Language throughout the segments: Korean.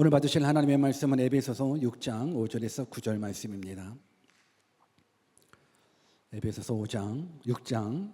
오늘 받으실 하나님의 말씀은 에베소서 6장 5절에서 9절 말씀입니다. 에베소서 6장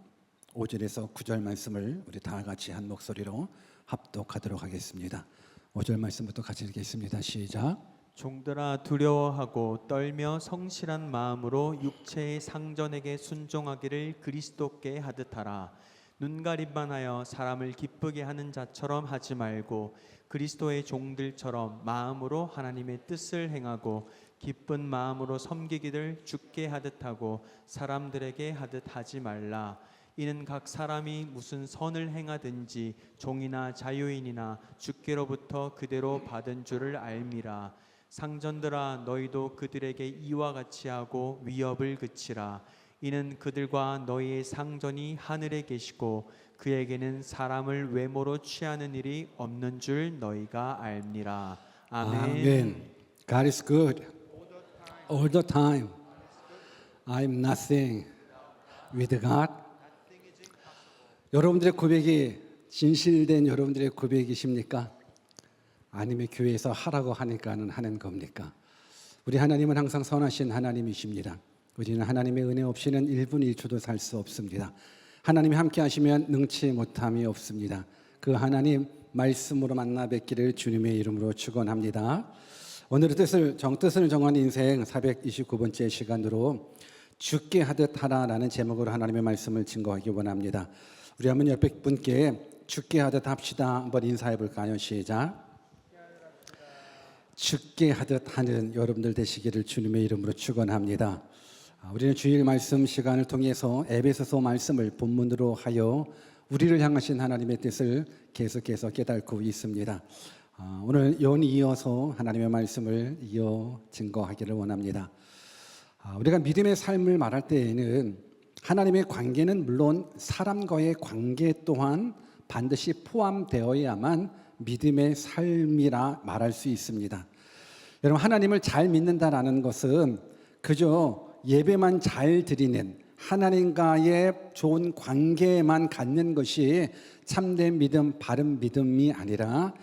5절에서 9절 말씀을 우리 다 같이 한 목소리로 합독하도록 하겠습니다. 5절 말씀부터 같이 읽겠습니다. 시작. 종들아 두려워하고 떨며 성실한 마음으로 육체의 상전에게 순종하기를 그리스도께 하듯 하라. 눈가림만 하여 사람을 기쁘게 하는 자처럼 하지 말고 그리스도의 종들처럼 마음으로 하나님의 뜻을 행하고 기쁜 마음으로 섬기기를 주께 하듯 하고 사람들에게 하듯 하지 말라. 이는 각 사람이 무슨 선을 행하든지 종이나 자유인이나 주께로부터 그대로 받은 줄을 알미라. 상전들아 너희도 그들에게 이와 같이 하고 위협을 그치라. 이는 그들과 너희의 상전이 하늘에 계시고 그에게는 사람을 외모로 취하는 일이 없는 줄 너희가 알미라. 아멘. God is good all the time. I'm nothing with God. 여러분들의 고백이 진실된 여러분들의 고백이십니까? 아니면 교회에서 하라고 하니까는 하는 겁니까? 우리 하나님은 항상 선하신 하나님이십니다. 우리는 하나님의 은혜 없이는 1분 1초도 살 수 없습니다. 하나님이 함께 하시면 능치 못함이 없습니다. 그 하나님 말씀으로 만나 뵙기를 주님의 이름으로 축원합니다. 오늘의 정뜻을 정한 인생 429번째 시간으로 죽게 하듯 하라라는 제목으로 하나님의 말씀을 증거하기 원합니다. 우리 한번 옆에 분께 죽게 하듯 합시다. 한번 인사해 볼까요? 시작. 죽게 하듯 하는 여러분들 되시기를 주님의 이름으로 축원합니다. 우리는 주일 말씀 시간을 통해서 에베소서 말씀을 본문으로 하여 우리를 향하신 하나님의 뜻을 계속해서 깨닫고 있습니다. 오늘 연이어서 하나님의 말씀을 이어 증거하기를 원합니다. 우리가 믿음의 삶을 말할 때에는 하나님의 관계는 물론 사람과의 관계 또한 반드시 포함되어야만 믿음의 삶이라 말할 수 있습니다. 여러분, 하나님을 잘 믿는다라는 것은 그저 예배만 잘 드리는 하나님과의 좋은 관계만 갖는 것이 참된 믿음, 바른 믿음이 아니라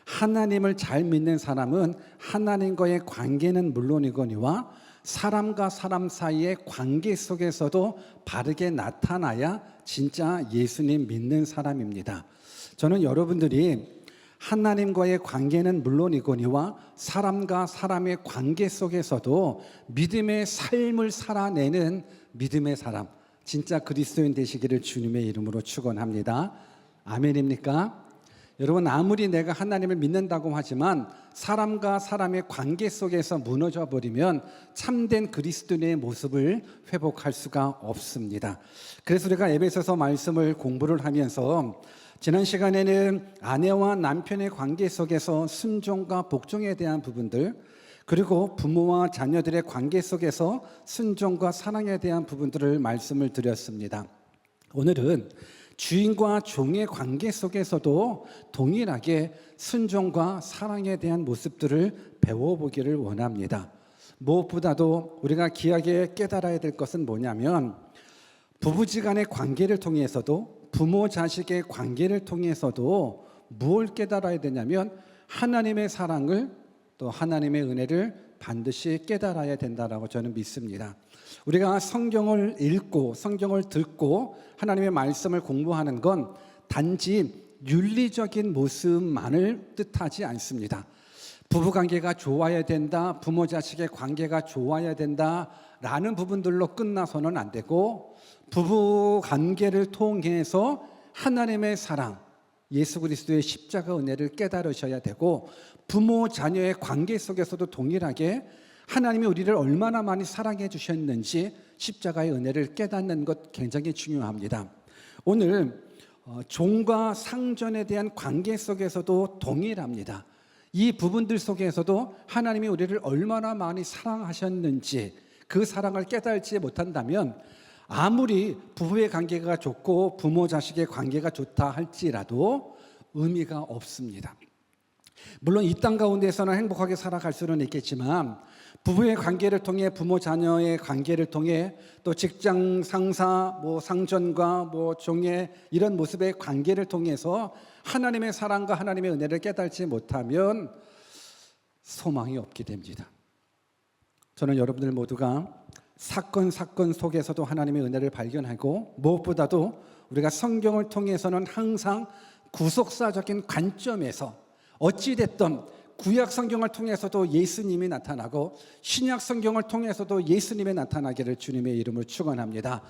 하나님을 잘 믿는 사람은 하나님과의 관계는 물론이거니와 사람과 사람 사이의 관계 속에서도 바르게 나타나야 진짜 예수님 믿는 사람입니다. 저는 여러분들이 하나님과의 관계는 물론이거니와 사람과 사람의 관계 속에서도 믿음의 삶을 살아내는 믿음의 사람, 진짜 그리스도인 되시기를 주님의 이름으로 축원합니다. 아멘입니까? 여러분, 아무리 내가 하나님을 믿는다고 하지만 사람과 사람의 관계 속에서 무너져 버리면 참된 그리스도인의 모습을 회복할 수가 없습니다. 그래서 우리가 에베소서 말씀을 공부를 하면서 지난 시간에는 아내와 남편의 관계 속에서 순종과 복종에 대한 부분들, 그리고 부모와 자녀들의 관계 속에서 순종과 사랑에 대한 부분들을 말씀을 드렸습니다. 오늘은 주인과 종의 관계 속에서도 동일하게 순종과 사랑에 대한 모습들을 배워보기를 원합니다. 무엇보다도 우리가 귀하게 깨달아야 될 것은 뭐냐면 부부지간의 관계를 통해서도 부모 자식의 관계를 통해서도 무엇을 깨달아야 되냐면 하나님의 사랑을 또 하나님의 은혜를 반드시 깨달아야 된다라고 저는 믿습니다. 우리가 성경을 읽고 성경을 듣고 하나님의 말씀을 공부하는 건 단지 윤리적인 모습만을 뜻하지 않습니다. 부부관계가 좋아야 된다, 부모 자식의 관계가 좋아야 된다라는 부분들로 끝나서는 안 되고 부부관계를 통해서 하나님의 사랑, 예수 그리스도의 십자가 은혜를 깨달으셔야 되고 부모 자녀의 관계 속에서도 동일하게 하나님이 우리를 얼마나 많이 사랑해 주셨는지 십자가의 은혜를 깨닫는 것 굉장히 중요합니다. 오늘 종과 상전에 대한 관계 속에서도 동일합니다. 이 부분들 속에서도 하나님이 우리를 얼마나 많이 사랑하셨는지 그 사랑을 깨달지 못한다면 아무리 부부의 관계가 좋고 부모 자식의 관계가 좋다 할지라도 의미가 없습니다. 물론 이 땅 가운데서는 행복하게 살아갈 수는 있겠지만 부부의 관계를 통해 부모 자녀의 관계를 통해 또 직장 상사 상전과 종의 이런 모습의 관계를 통해서 하나님의 사랑과 하나님의 은혜를 깨닫지 못하면 소망이 없게 됩니다. 저는 여러분들 모두가 사건 속에서도 하나님의 은혜를 발견하고 무엇보다도 우리가 성경을 통해서는 항상 구속사적인 관점에서 어찌됐든 구약 성경을 통해서도 예수님이 나타나고 신약 성경을 통해서도 예수님이 나타나기를 주님의 이름으로 축원합니다.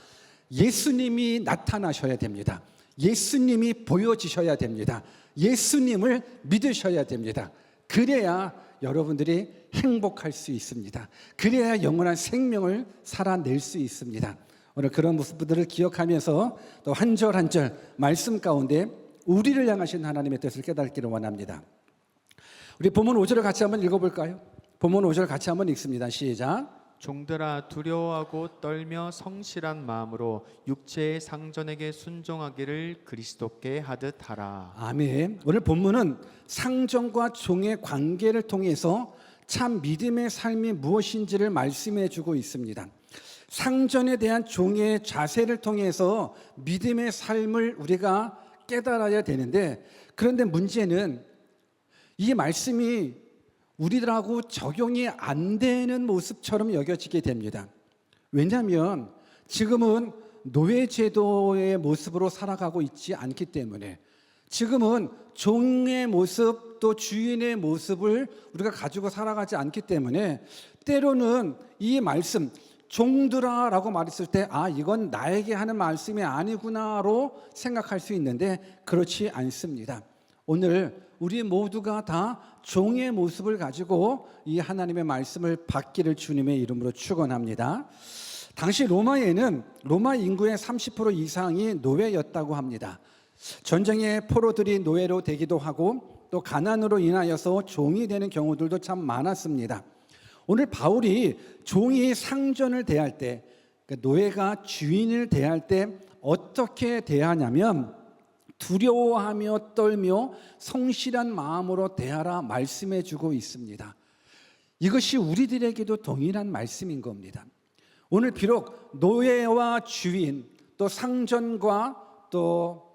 예수님이 나타나셔야 됩니다. 예수님이 보여지셔야 됩니다. 예수님을 믿으셔야 됩니다. 그래야 여러분들이 행복할 수 있습니다. 그래야 영원한 생명을 살아낼 수 있습니다. 오늘 그런 모습들을 기억하면서 또 한 절 한 절 말씀 가운데 우리를 향하신 하나님의 뜻을 깨닫기를 원합니다. 우리 본문 5절을 같이 한번 읽어볼까요? 본문 5절 같이 한번 읽습니다. 시작. 종들아 두려워하고 떨며 성실한 마음으로 육체의 상전에게 순종하기를 그리스도께 하듯 하라. 아멘. 오늘 본문은 상전과 종의 관계를 통해서 참 믿음의 삶이 무엇인지를 말씀해 주고 있습니다. 상전에 대한 종의 자세를 통해서 믿음의 삶을 우리가 깨달아야 되는데, 그런데 문제는 이 말씀이 우리들하고 적용이 안 되는 모습처럼 여겨지게 됩니다. 왜냐하면 지금은 노예제도의 모습으로 살아가고 있지 않기 때문에, 지금은 종의 모습 또 주인의 모습을 우리가 가지고 살아가지 않기 때문에 때로는 이 말씀 종들아 라고 말했을 때 이건 나에게 하는 말씀이 아니구나로 생각할 수 있는데 그렇지 않습니다. 오늘 우리 모두가 다 종의 모습을 가지고 이 하나님의 말씀을 받기를 주님의 이름으로 축원합니다. 당시 로마에는 로마 인구의 30% 이상이 노예였다고 합니다. 전쟁에 포로들이 노예로 되기도 하고 또 가난으로 인하여서 종이 되는 경우들도 참 많았습니다. 오늘 바울이 종이 상전을 대할 때, 그러니까 노예가 주인을 대할 때 어떻게 대하냐면 두려워하며 떨며 성실한 마음으로 대하라 말씀해 주고 있습니다. 이것이 우리들에게도 동일한 말씀인 겁니다. 오늘 비록 노예와 주인 또 상전과 또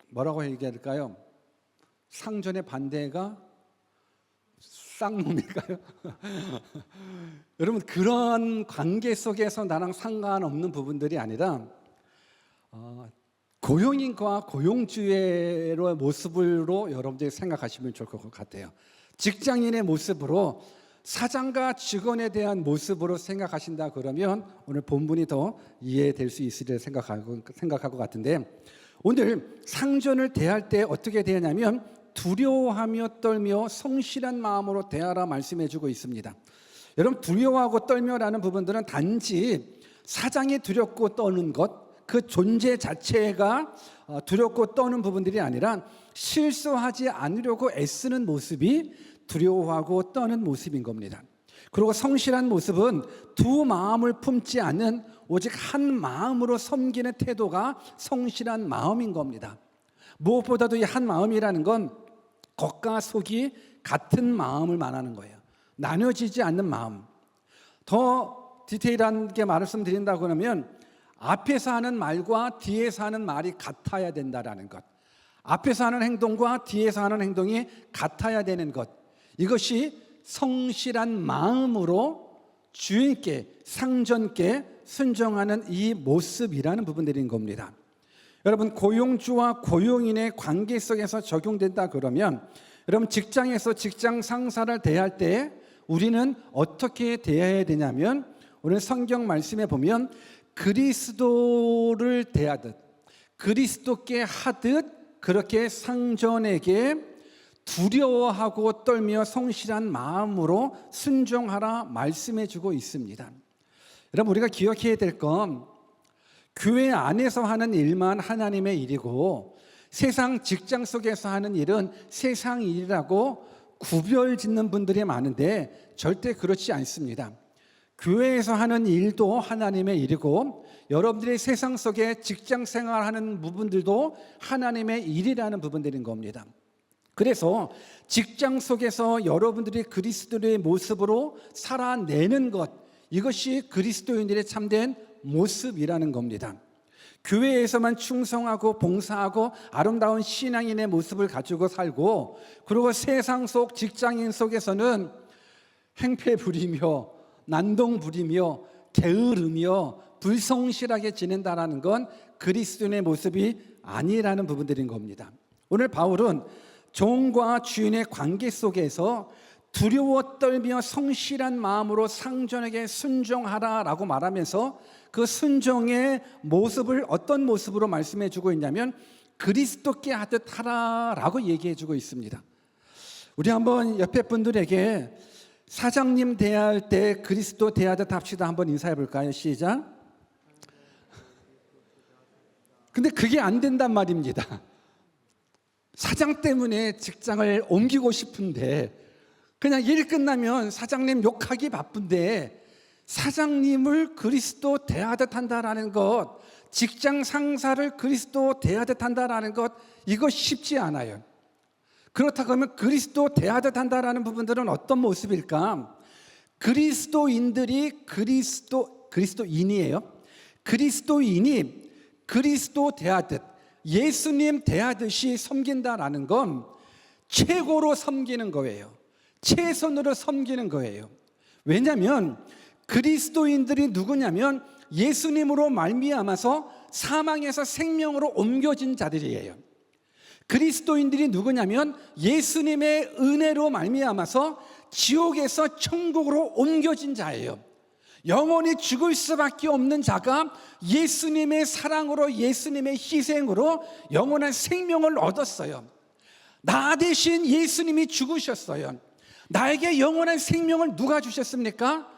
뭐라고 얘기해야 될까요? 상전의 반대가 쌍놈일까요? 여러분, 그런 관계 속에서 나랑 상관없는 부분들이 아니라 고용인과 고용주의 모습으로 여러분들이 생각하시면 좋을 것 같아요. 직장인의 모습으로, 사장과 직원에 대한 모습으로 생각하신다 그러면 오늘 본문이 더 이해될 수 있으리라 생각하고 같은데, 오늘 상전을 대할 때 어떻게 대하냐면 두려워하며 떨며 성실한 마음으로 대하라 말씀해 주고 있습니다. 여러분, 두려워하고 떨며라는 부분들은 단지 사장이 두렵고 떠는 것, 그 존재 자체가 두렵고 떠는 부분들이 아니라 실수하지 않으려고 애쓰는 모습이 두려워하고 떠는 모습인 겁니다. 그리고 성실한 모습은 두 마음을 품지 않는 오직 한 마음으로 섬기는 태도가 성실한 마음인 겁니다. 무엇보다도 이 한 마음이라는 건 겉과 속이 같은 마음을 말하는 거예요. 나눠지지 않는 마음. 더 디테일하게 말씀드린다고 하면 앞에서 하는 말과 뒤에서 하는 말이 같아야 된다라는 것, 앞에서 하는 행동과 뒤에서 하는 행동이 같아야 되는 것, 이것이 성실한 마음으로 주인께, 상전께 순종하는 이 모습이라는 부분들인 겁니다. 여러분, 고용주와 고용인의 관계 속에서 적용된다 그러면, 여러분 직장에서 직장 상사를 대할 때 우리는 어떻게 대해야 되냐면, 오늘 성경 말씀에 보면 그리스도를 대하듯, 그리스도께 하듯 그렇게 상전에게 두려워하고 떨며 성실한 마음으로 순종하라 말씀해 주고 있습니다. 여러분, 우리가 기억해야 될 건 교회 안에서 하는 일만 하나님의 일이고 세상 직장 속에서 하는 일은 세상 일이라고 구별 짓는 분들이 많은데 절대 그렇지 않습니다. 교회에서 하는 일도 하나님의 일이고 여러분들이 세상 속에 직장 생활하는 부분들도 하나님의 일이라는 부분들인 겁니다. 그래서 직장 속에서 여러분들이 그리스도의 모습으로 살아내는 것, 이것이 그리스도인들의 참된 모습이라는 겁니다. 교회에서만 충성하고 봉사하고 아름다운 신앙인의 모습을 가지고 살고, 그리고 세상 속 직장인 속에서는 행패 부리며 난동 부리며 게으르며 불성실하게 지낸다라는 건 그리스도인의 모습이 아니라는 부분들인 겁니다. 오늘 바울은 종과 주인의 관계 속에서 두려워 떨며 성실한 마음으로 상전에게 순종하라라고 말하면서 그 순종의 모습을 어떤 모습으로 말씀해 주고 있냐면 그리스도께 하듯 하라라고 얘기해 주고 있습니다. 우리 한번 옆에 분들에게 사장님 대할 때 그리스도 대하듯 합시다. 한번 인사해 볼까요? 시작. 근데 그게 안 된단 말입니다. 사장 때문에 직장을 옮기고 싶은데 그냥 일 끝나면 사장님 욕하기 바쁜데 사장님을 그리스도 대하듯 한다라는 것, 직장 상사를 그리스도 대하듯 한다라는 것, 이거 쉽지 않아요. 그렇다고 하면 그리스도 대하듯 한다라는 부분들은 어떤 모습일까? 그리스도인들이 그리스도인이에요. 그리스도인이 그리스도 대하듯, 예수님 대하듯이 섬긴다라는 건 최고로 섬기는 거예요. 최선으로 섬기는 거예요. 왜냐하면 그리스도인들이 누구냐면 예수님으로 말미암아서 사망에서 생명으로 옮겨진 자들이에요. 그리스도인들이 누구냐면 예수님의 은혜로 말미암아서 지옥에서 천국으로 옮겨진 자예요. 영원히 죽을 수밖에 없는 자가 예수님의 사랑으로, 예수님의 희생으로 영원한 생명을 얻었어요. 나 대신 예수님이 죽으셨어요. 나에게 영원한 생명을 누가 주셨습니까?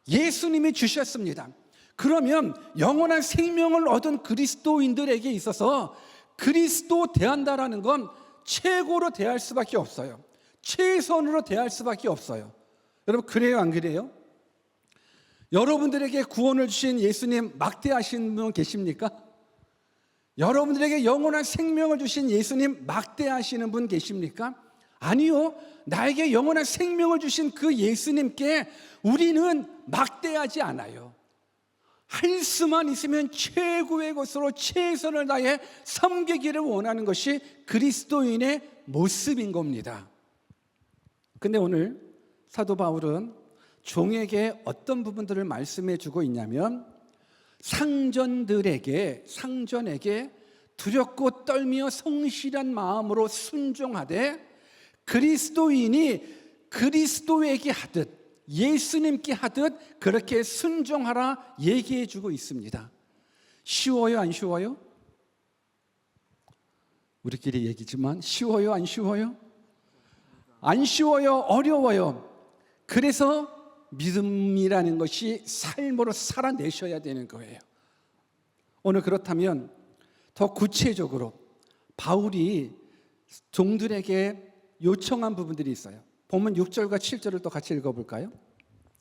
예수님이 주셨습니다. 그러면 영원한 생명을 얻은 그리스도인들에게 있어서 그리스도 대한다라는 건 최고로 대할 수밖에 없어요. 최선으로 대할 수밖에 없어요. 여러분, 그래요, 안 그래요? 여러분들에게 구원을 주신 예수님 막대하신 분 계십니까? 여러분들에게 영원한 생명을 주신 예수님 막대하시는 분 계십니까? 아니요. 나에게 영원한 생명을 주신 그 예수님께 우리는 막대하지 않아요. 할 수만 있으면 최고의 것으로 최선을 다해 섬기기를 원하는 것이 그리스도인의 모습인 겁니다. 근데 오늘 사도 바울은 종에게 어떤 부분들을 말씀해 주고 있냐면 상전에게 두렵고 떨며 성실한 마음으로 순종하되 그리스도인이 그리스도에게 하듯 예수님께 하듯 그렇게 순종하라 얘기해 주고 있습니다. 쉬워요, 안 쉬워요? 우리끼리 얘기지만 쉬워요, 안 쉬워요? 안 쉬워요, 어려워요. 그래서 믿음이라는 것이 삶으로 살아내셔야 되는 거예요. 오늘 그렇다면 더 구체적으로 바울이 종들에게 요청한 부분들이 있어요. 본문 6절과 7절을 또 같이 읽어볼까요?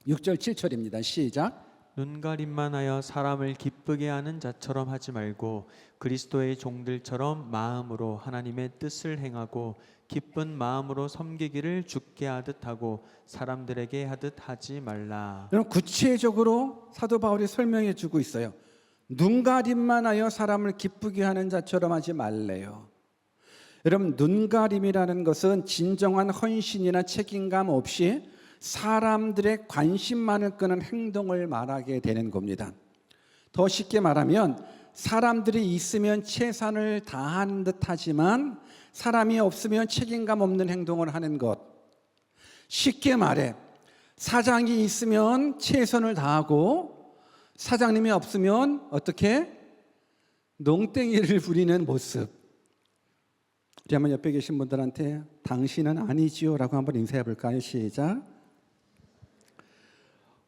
6절 7절입니다. 시작. 눈가림만 하여 사람을 기쁘게 하는 자처럼 하지 말고 그리스도의 종들처럼 마음으로 하나님의 뜻을 행하고 기쁜 마음으로 섬기기를 주께 하듯 하고 사람들에게 하듯 하지 말라. 여러분, 구체적으로 사도 바울이 설명해 주고 있어요. 눈가림만 하여 사람을 기쁘게 하는 자처럼 하지 말래요. 여러분, 눈가림이라는 것은 진정한 헌신이나 책임감 없이 사람들의 관심만을 끄는 행동을 말하게 되는 겁니다. 더 쉽게 말하면 사람들이 있으면 최선을 다하는 듯 하지만 사람이 없으면 책임감 없는 행동을 하는 것. 쉽게 말해 사장이 있으면 최선을 다하고 사장님이 없으면 어떻게? 농땡이를 부리는 모습. 우리 한번 옆에 계신 분들한테 당신은 아니지요 라고 한번 인사해 볼까요? 시작.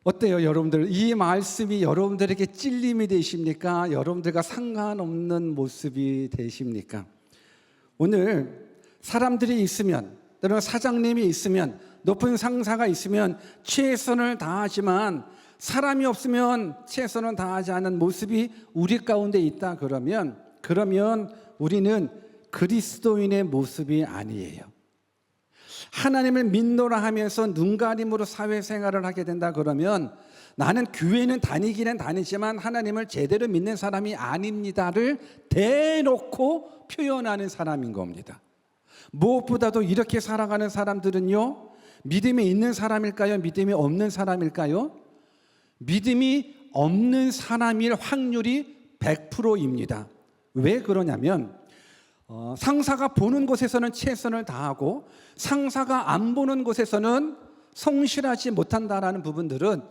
어때요, 여러분들? 이 말씀이 여러분들에게 찔림이 되십니까? 여러분들과 상관없는 모습이 되십니까? 오늘 사람들이 있으면, 또는 사장님이 있으면, 높은 상사가 있으면 최선을 다하지만 사람이 없으면 최선을 다하지 않은 모습이 우리 가운데 있다 그러면 우리는 그리스도인의 모습이 아니에요. 하나님을 믿노라 하면서 눈가림으로 사회생활을 하게 된다 그러면 나는 교회는 다니기는 다니지만 하나님을 제대로 믿는 사람이 아닙니다를 대놓고 표현하는 사람인 겁니다. 무엇보다도 이렇게 살아가는 사람들은요, 믿음이 있는 사람일까요? 믿음이 없는 사람일까요? 믿음이 없는 사람일 확률이 100%입니다. 왜 그러냐면 상사가 보는 곳에서는 최선을 다하고 상사가 안 보는 곳에서는 성실하지 못한다라는 부분들은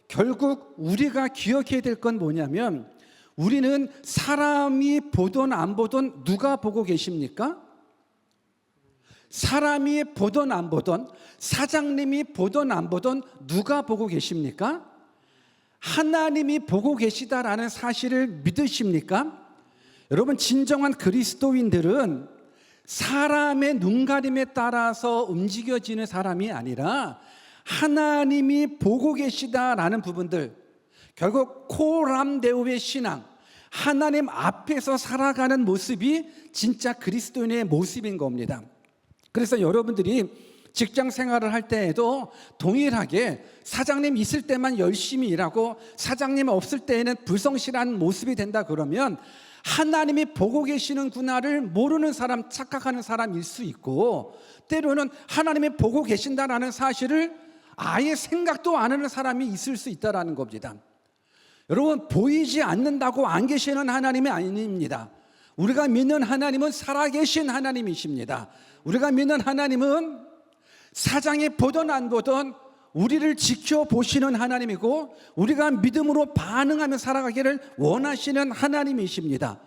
결국 우리가 기억해야 될 건 뭐냐면, 우리는 사람이 보든 안 보든 누가 보고 계십니까? 사람이 보든 안 보든, 사장님이 보든 안 보든 누가 보고 계십니까? 하나님이 보고 계시다라는 사실을 믿으십니까? 여러분, 진정한 그리스도인들은 사람의 눈가림에 따라서 움직여지는 사람이 아니라 하나님이 보고 계시다라는 부분들, 결국 코람데오의 신앙, 하나님 앞에서 살아가는 모습이 진짜 그리스도인의 모습인 겁니다. 그래서 여러분들이 직장 생활을 할 때에도 동일하게 사장님 있을 때만 열심히 일하고 사장님 없을 때에는 불성실한 모습이 된다 그러면 하나님이 보고 계시는구나를 모르는 사람, 착각하는 사람일 수 있고, 때로는 하나님이 보고 계신다라는 사실을 아예 생각도 안 하는 사람이 있을 수 있다는 겁니다. 여러분, 보이지 않는다고 안 계시는 하나님이 아닙니다. 우리가 믿는 하나님은 살아계신 하나님이십니다. 우리가 믿는 하나님은 사장이 보든 안 보든 우리를 지켜보시는 하나님이고, 우리가 믿음으로 반응하며 살아가기를 원하시는 하나님이십니다.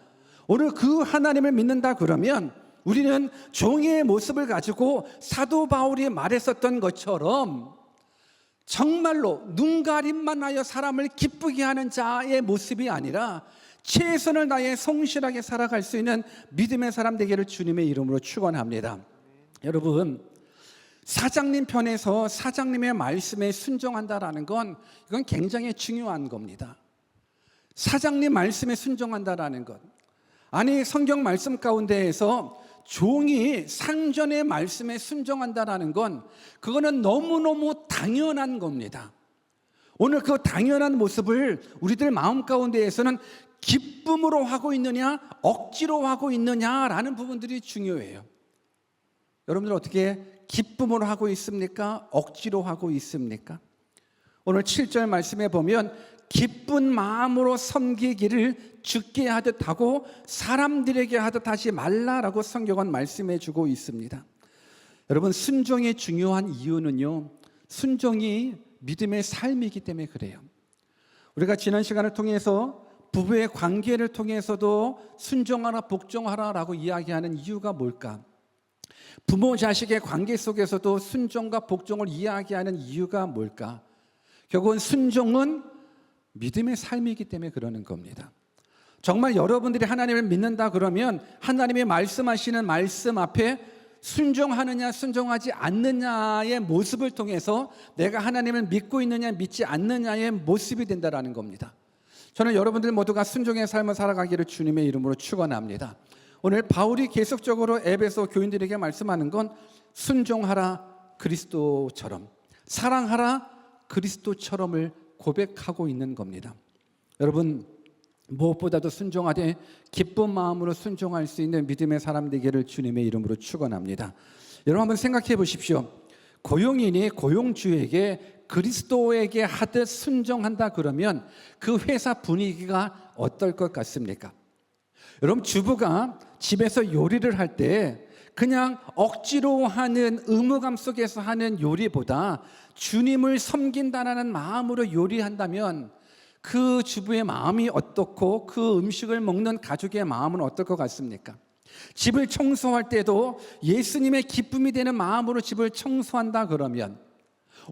오늘 그 하나님을 믿는다 그러면 우리는 종의 모습을 가지고 사도 바울이 말했었던 것처럼 정말로 눈가림만 하여 사람을 기쁘게 하는 자의 모습이 아니라 최선을 다해 성실하게 살아갈 수 있는 믿음의 사람 되기를 주님의 이름으로 축원합니다. 여러분, 사장님 편에서 사장님의 말씀에 순종한다라는 건, 이건 굉장히 중요한 겁니다. 사장님 말씀에 순종한다라는 것, 아니 성경 말씀 가운데에서 종이 상전의 말씀에 순종한다라는 건, 그거는 너무너무 당연한 겁니다. 오늘 그 당연한 모습을 우리들 마음 가운데에서는 기쁨으로 하고 있느냐 억지로 하고 있느냐라는 부분들이 중요해요. 여러분들 어떻게 기쁨으로 하고 있습니까? 억지로 하고 있습니까? 오늘 7절 말씀에 보면 기쁜 마음으로 섬기기를 주께 하듯 하고 사람들에게 하듯 하지 말라라고 성경은 말씀해 주고 있습니다. 여러분, 순종이 중요한 이유는요, 순종이 믿음의 삶이기 때문에 그래요. 우리가 지난 시간을 통해서 부부의 관계를 통해서도 순종하라 복종하라라고 이야기하는 이유가 뭘까? 부모 자식의 관계 속에서도 순종과 복종을 이야기하는 이유가 뭘까? 결국은 순종은 믿음의 삶이기 때문에 그러는 겁니다. 정말 여러분들이 하나님을 믿는다 그러면 하나님이 말씀하시는 말씀 앞에 순종하느냐 순종하지 않느냐의 모습을 통해서 내가 하나님을 믿고 있느냐 믿지 않느냐의 모습이 된다는 겁니다. 저는 여러분들 모두가 순종의 삶을 살아가기를 주님의 이름으로 축원합니다. 오늘 바울이 계속적으로 에베소 교인들에게 말씀하는 건 순종하라 그리스도처럼, 사랑하라 그리스도처럼을 고백하고 있는 겁니다. 여러분, 무엇보다도 순종하되 기쁜 마음으로 순종할 수 있는 믿음의 사람 되기를 주님의 이름으로 축원합니다. 여러분 한번 생각해 보십시오. 고용인이 고용주에게 그리스도에게 하듯 순종한다 그러면 그 회사 분위기가 어떨 것 같습니까? 여러분, 주부가 집에서 요리를 할 때 그냥 억지로 하는 의무감 속에서 하는 요리보다 주님을 섬긴다라는 마음으로 요리한다면 그 주부의 마음이 어떻고 그 음식을 먹는 가족의 마음은 어떨 것 같습니까? 집을 청소할 때도 예수님의 기쁨이 되는 마음으로 집을 청소한다 그러면,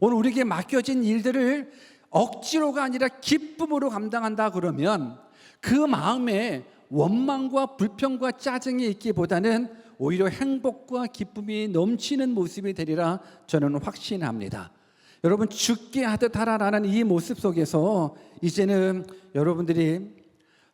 오늘 우리에게 맡겨진 일들을 억지로가 아니라 기쁨으로 감당한다 그러면 그 마음에 원망과 불평과 짜증이 있기보다는 오히려 행복과 기쁨이 넘치는 모습이 되리라 저는 확신합니다. 여러분, 죽게 하듯 하라라는 이 모습 속에서 이제는 여러분들이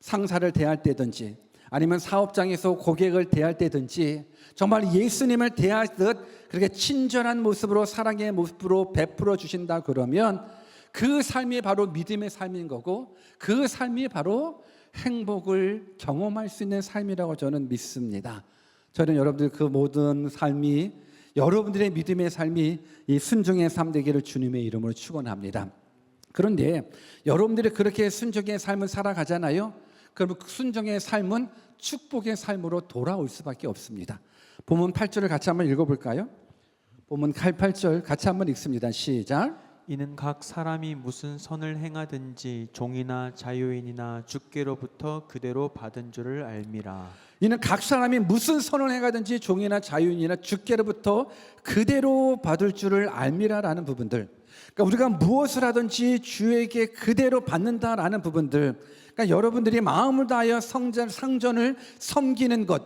상사를 대할 때든지 아니면 사업장에서 고객을 대할 때든지 정말 예수님을 대하듯 그렇게 친절한 모습으로 사랑의 모습으로 베풀어 주신다 그러면 그 삶이 바로 믿음의 삶인 거고, 그 삶이 바로 행복을 경험할 수 있는 삶이라고 저는 믿습니다. 저는 여러분들 그 모든 삶이 여러분들의 믿음의 삶이 이 순종의 삶 되기를 주님의 이름으로 축원합니다. 그런데 여러분들이 그렇게 순종의 삶을 살아가잖아요. 그럼 그 순종의 삶은 축복의 삶으로 돌아올 수밖에 없습니다. 본문 8절을 같이 한번 읽어볼까요? 본문 8절 같이 한번 읽습니다. 시작. 이는 각 사람이 무슨 선을 행하든지 종이나 자유인이나 주께로부터 그대로 받은 줄을 알미라. 이는 각 사람이 무슨 선을 행하든지 종이나 자유인이나 주께로부터 그대로 받을 줄을 알미라라는 부분들, 그러니까 우리가 무엇을 하든지 주에게 그대로 받는다라는 부분들, 그러니까 여러분들이 마음을 다하여 상전을 섬기는 것,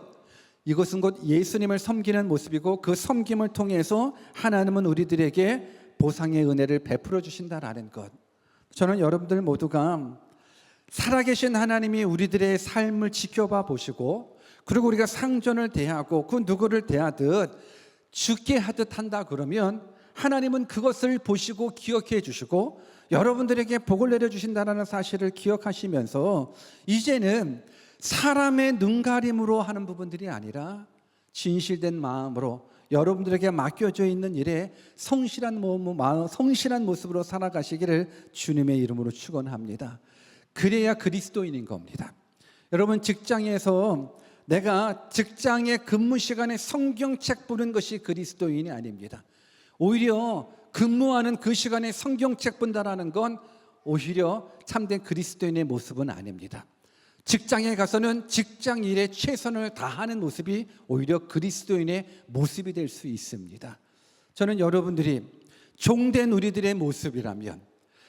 이것은 곧 예수님을 섬기는 모습이고 그 섬김을 통해서 하나님은 우리들에게 보상의 은혜를 베풀어 주신다라는 것. 저는 여러분들 모두가 살아계신 하나님이 우리들의 삶을 지켜봐 보시고, 그리고 우리가 상전을 대하고 그 누구를 대하듯 죽게 하듯 한다 그러면 하나님은 그것을 보시고 기억해 주시고 여러분들에게 복을 내려주신다는 사실을 기억하시면서 이제는 사람의 눈가림으로 하는 부분들이 아니라 진실된 마음으로 여러분들에게 맡겨져 있는 일에 성실한 모습으로 살아가시기를 주님의 이름으로 축원합니다. 그래야 그리스도인인 겁니다. 여러분, 직장에서 내가 직장의 근무 시간에 성경책 보는 것이 그리스도인이 아닙니다. 오히려 근무하는 그 시간에 성경책 본다라는 건 오히려 참된 그리스도인의 모습은 아닙니다. 직장에 가서는 직장 일에 최선을 다하는 모습이 오히려 그리스도인의 모습이 될 수 있습니다. 저는 여러분들이 종된 우리들의 모습이라면,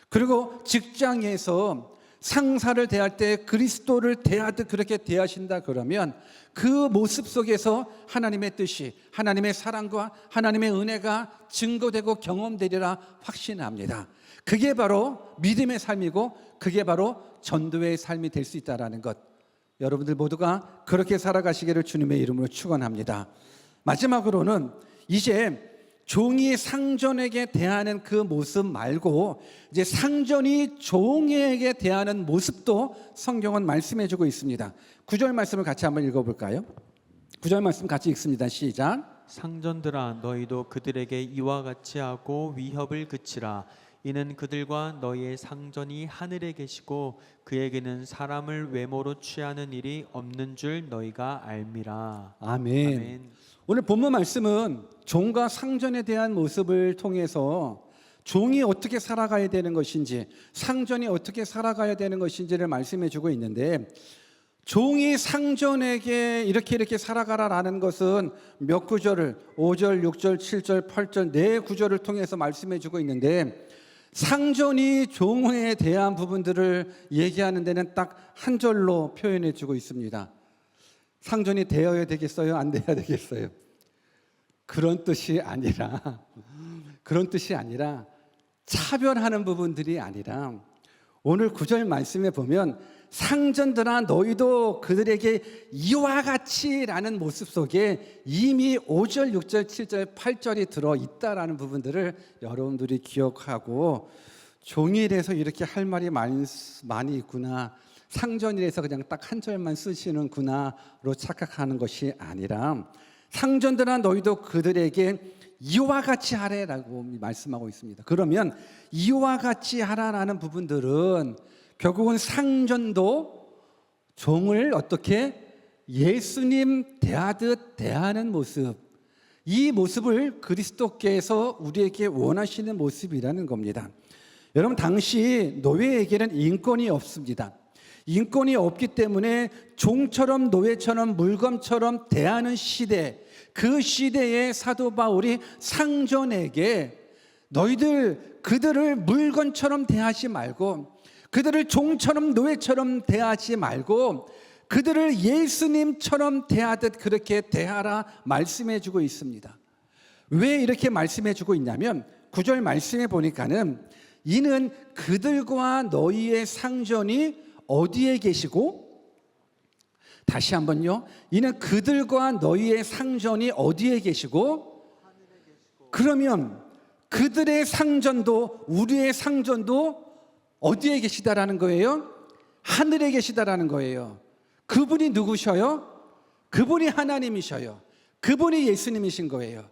그리고 직장에서 상사를 대할 때 그리스도를 대하듯 그렇게 대하신다 그러면 그 모습 속에서 하나님의 뜻이, 하나님의 사랑과 하나님의 은혜가 증거되고 경험되리라 확신합니다. 그게 바로 믿음의 삶이고 그게 바로 전도의 삶이 될 수 있다는 것, 여러분들 모두가 그렇게 살아가시기를 주님의 이름으로 축원합니다. 마지막으로는 이제 종이 상전에게 대하는 그 모습 말고 이제 상전이 종에게 대하는 모습도 성경은 말씀해주고 있습니다. 9절 말씀을 같이 한번 읽어볼까요? 9절 말씀 같이 읽습니다. 시작. 상전들아 너희도 그들에게 이와 같이 하고 위협을 그치라. 이는 그들과 너희의 상전이 하늘에 계시고 그에게는 사람을 외모로 취하는 일이 없는 줄 너희가 알미라. 아멘. 아멘. 오늘 본문 말씀은 종과 상전에 대한 모습을 통해서 종이 어떻게 살아가야 되는 것인지, 상전이 어떻게 살아가야 되는 것인지를 말씀해 주고 있는데, 종이 상전에게 이렇게 살아가라라는 것은 몇 구절을 5절, 6절, 7절, 8절 네 구절을 통해서 말씀해 주고 있는데, 상전이 종에 대한 부분들을 얘기하는 데는 딱 한 절로 표현해 주고 있습니다. 상전이 되어야 되겠어요? 안 돼야 되겠어요? 그런 뜻이 아니라 차별하는 부분들이 아니라, 오늘 9절 말씀에 보면 상전들아 너희도 그들에게 이와 같이라는 모습 속에 이미 5절, 6절, 7절, 8절이 들어있다라는 부분들을 여러분들이 기억하고, 종일에서 이렇게 할 말이 많이 있구나, 상전이라서 그냥 딱 한 절만 쓰시는구나로 착각하는 것이 아니라, 상전들아 너희도 그들에게 이와 같이 하래라고 말씀하고 있습니다. 그러면 이와 같이 하라라는 부분들은 결국은 상전도 종을 어떻게 예수님 대하듯 대하는 모습, 이 모습을 그리스도께서 우리에게 원하시는 모습이라는 겁니다. 여러분, 당시 노예에게는 인권이 없습니다. 인권이 없기 때문에 종처럼 노예처럼 물건처럼 대하는 시대, 그 시대의 사도 바울이 상전에게 너희들 그들을 물건처럼 대하지 말고, 그들을 종처럼 노예처럼 대하지 말고 그들을 예수님처럼 대하듯 그렇게 대하라 말씀해 주고 있습니다. 왜 이렇게 말씀해 주고 있냐면 9절 말씀해 보니까는 이는 그들과 너희의 상전이 어디에 계시고, 다시 한번요, 이는 그들과 너희의 상전이 어디에 계시고, 그러면 그들의 상전도 우리의 상전도 어디에 계시다라는 거예요? 하늘에 계시다라는 거예요. 그분이 누구셔요? 그분이 하나님이셔요. 그분이 예수님이신 거예요.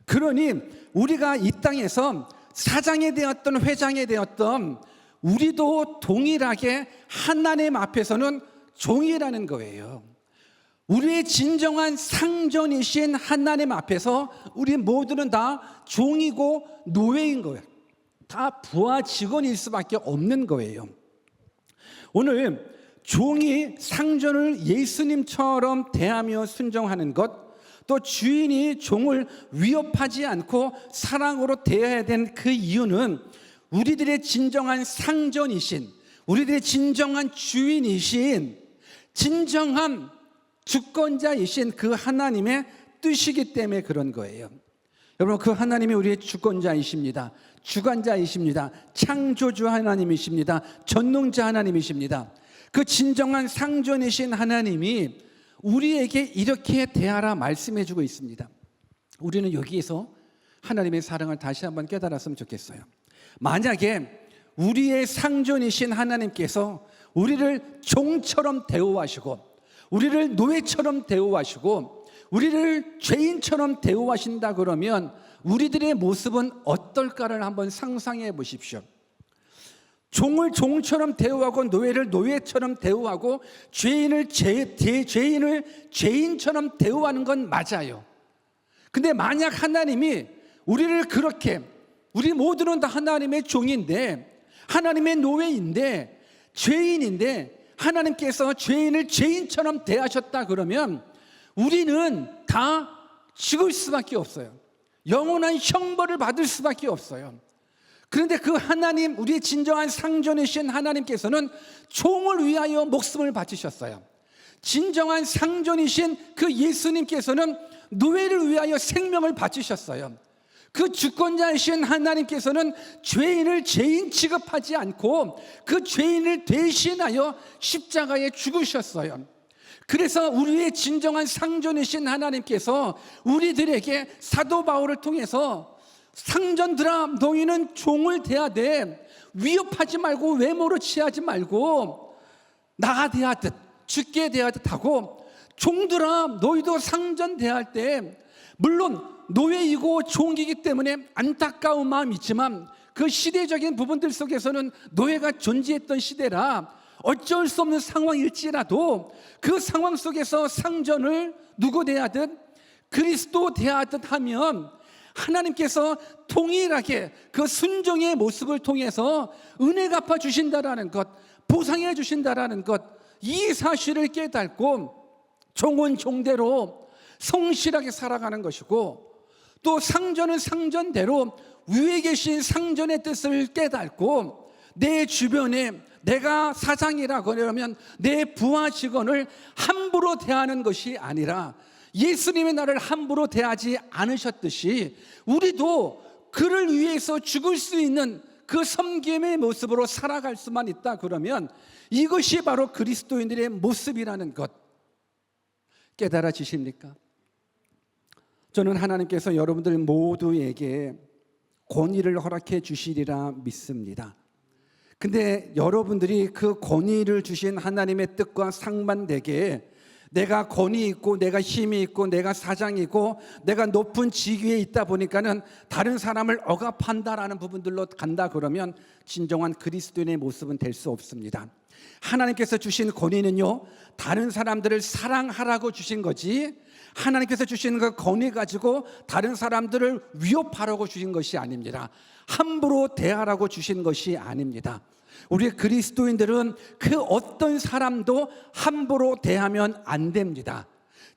그러니 우리가 이 땅에서 사장이 되었던 회장이 되었던 우리도 동일하게 하나님 앞에서는 종이라는 거예요. 우리의 진정한 상전이신 하나님 앞에서 우리 모두는 다 종이고 노예인 거예요. 다 부하 직원일 수밖에 없는 거예요. 오늘 종이 상전을 예수님처럼 대하며 순종하는 것, 또 주인이 종을 위협하지 않고 사랑으로 대해야 되는 그 이유는 우리들의 진정한 상전이신, 우리들의 진정한 주인이신, 진정한 주권자이신 그 하나님의 뜻이기 때문에 그런 거예요. 여러분, 그 하나님이 우리의 주권자이십니다. 주관자이십니다. 창조주 하나님이십니다. 전능자 하나님이십니다. 그 진정한 상전이신 하나님이 우리에게 이렇게 대하라 말씀해 주고 있습니다. 우리는 여기에서 하나님의 사랑을 다시 한번 깨달았으면 좋겠어요. 만약에 우리의 상전이신 하나님께서 우리를 종처럼 대우하시고, 우리를 노예처럼 대우하시고, 우리를 죄인처럼 대우하신다 그러면 우리들의 모습은 어떨까를 한번 상상해 보십시오. 종을 종처럼 대우하고 노예를 노예처럼 대우하고 죄인을 죄인처럼 대우하는 건 맞아요. 근데 만약 하나님이 우리를 그렇게, 우리 모두는 다 하나님의 종인데, 하나님의 노예인데, 죄인인데 하나님께서 죄인을 죄인처럼 대하셨다 그러면 우리는 다 죽을 수밖에 없어요. 영원한 형벌을 받을 수밖에 없어요. 그런데 그 하나님, 우리의 진정한 상전이신 하나님께서는 종을 위하여 목숨을 바치셨어요. 진정한 상전이신 그 예수님께서는 노예를 위하여 생명을 바치셨어요. 그 주권자이신 하나님께서는 죄인을 죄인 취급하지 않고 그 죄인을 대신하여 십자가에 죽으셨어요. 그래서 우리의 진정한 상전이신 하나님께서 우리들에게 사도 바울을 통해서 상전들아, 너희는 종을 대하되 위협하지 말고 외모로 취하지 말고 나가 대하듯 주께 대하듯 하고, 종들아 너희도 상전 대할 때 물론 노예이고 종이기 때문에 안타까운 마음이 있지만 그 시대적인 부분들 속에서는 노예가 존재했던 시대라 어쩔 수 없는 상황일지라도 그 상황 속에서 상전을 누구 대하듯 그리스도 대하듯 하면 하나님께서 동일하게 그 순종의 모습을 통해서 은혜 갚아 주신다라는 것, 보상해 주신다라는 것, 이 사실을 깨닫고 종은 종대로 성실하게 살아가는 것이고, 또 상전은 상전대로 위에 계신 상전의 뜻을 깨닫고 내 주변에 내가 사장이라고 하면 내 부하 직원을 함부로 대하는 것이 아니라 예수님의 나를 함부로 대하지 않으셨듯이 우리도 그를 위해서 죽을 수 있는 그 섬김의 모습으로 살아갈 수만 있다 그러면 이것이 바로 그리스도인들의 모습이라는 것 깨달아지십니까? 저는 하나님께서 여러분들 모두에게 권위를 허락해 주시리라 믿습니다. 근데 여러분들이 그 권위를 주신 하나님의 뜻과 상반되게 내가 권위 있고 내가 힘이 있고 내가 사장이고 내가 높은 직위에 있다 보니까는 다른 사람을 억압한다라는 부분들로 간다 그러면 진정한 그리스도인의 모습은 될 수 없습니다. 하나님께서 주신 권위는요, 다른 사람들을 사랑하라고 주신 거지 하나님께서 주신 그 권위 가지고 다른 사람들을 위협하라고 주신 것이 아닙니다. 함부로 대하라고 주신 것이 아닙니다. 우리 그리스도인들은 그 어떤 사람도 함부로 대하면 안 됩니다.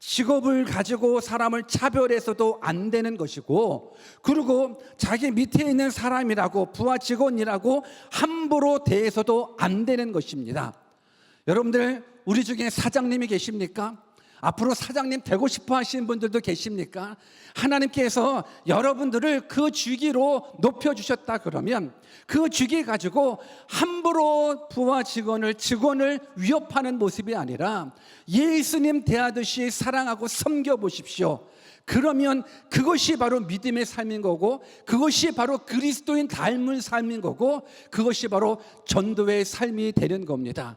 직업을 가지고 사람을 차별해서도 안 되는 것이고, 그리고 자기 밑에 있는 사람이라고 부하 직원이라고 함부로 대해서도 안 되는 것입니다. 여러분들 우리 중에 사장님이 계십니까? 앞으로 사장님 되고 싶어 하시는 분들도 계십니까? 하나님께서 여러분들을 그 주기로 높여주셨다 그러면 그 주기 가지고 함부로 부하 직원을 위협하는 모습이 아니라 예수님 대하듯이 사랑하고 섬겨보십시오. 그러면 그것이 바로 믿음의 삶인 거고, 그것이 바로 그리스도인 닮은 삶인 거고, 그것이 바로 전도의 삶이 되는 겁니다.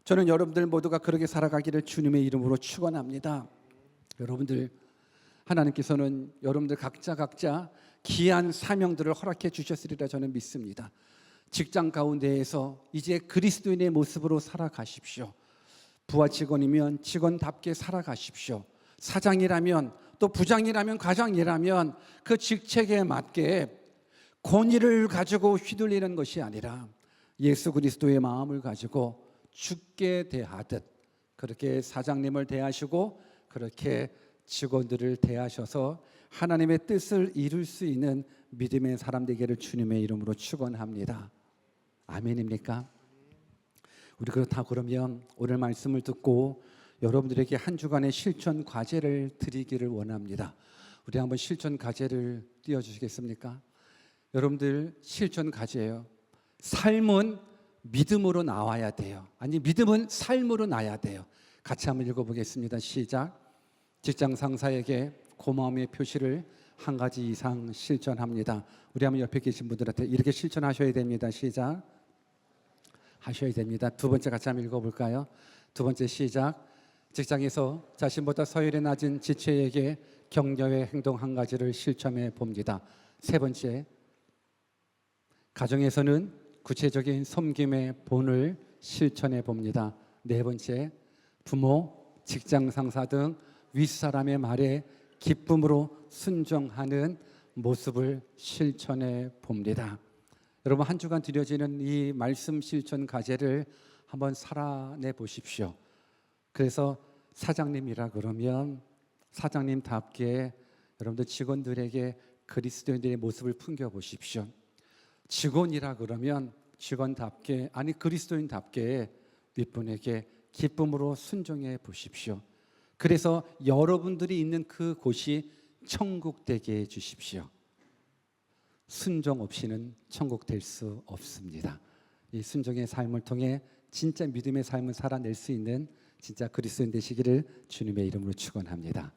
저는 여러분들 모두가 그렇게 살아가기를 주님의 이름으로 축원합니다. 여러분들 하나님께서는 여러분들 각자 귀한 사명들을 허락해 주셨으리라 저는 믿습니다. 직장 가운데에서 이제 그리스도인의 모습으로 살아가십시오. 부하 직원이면 직원답게 살아가십시오. 사장이라면 또 부장이라면 과장이라면 그 직책에 맞게 권위를 가지고 휘둘리는 것이 아니라 예수 그리스도의 마음을 가지고 주께 대하듯 그렇게 사장님을 대하시고 그렇게 직원들을 대하셔서 하나님의 뜻을 이룰 수 있는 믿음의 사람 되기를 주님의 이름으로 축원합니다. 아멘입니까? 우리 그렇다 그러면 오늘 말씀을 듣고 여러분들에게 한 주간의 실천 과제를 드리기를 원합니다. 우리 한번 실천 과제를 띄워주시겠습니까? 여러분들 실천 과제예요. 삶은 믿음으로 나와야 돼요. 아니 믿음은 삶으로 나야 돼요. 같이 한번 읽어보겠습니다. 시작. 직장 상사에게 고마움의 표시를 한 가지 이상 실천합니다. 우리 한번 옆에 계신 분들한테 이렇게 실천하셔야 됩니다. 시작. 하셔야 됩니다. 두 번째 같이 한번 읽어볼까요? 두 번째 시작. 직장에서 자신보다 서열이 낮은 지체에게 격려의 행동 한 가지를 실천해 봅니다. 세 번째, 가정에서는 구체적인 섬김의 본을 실천해 봅니다. 네 번째, 부모, 직장 상사 등 윗사람의 말에 기쁨으로 순종하는 모습을 실천해 봅니다. 여러분 한 주간 드려지는 이 말씀 실천 과제를 한번 살아내 보십시오. 그래서 사장님이라 그러면 사장님답게 여러분들 직원들에게 그리스도인들의 모습을 풍겨 보십시오. 직원이라 그러면 직원답게 아니 그리스도인답게 윗분에게 기쁨으로 순종해 보십시오. 그래서 여러분들이 있는 그 곳이 천국 되게 해 주십시오. 순종 없이는 천국 될 수 없습니다. 이 순종의 삶을 통해 진짜 믿음의 삶을 살아낼 수 있는 진짜 그리스도인 되시기를 주님의 이름으로 축원합니다.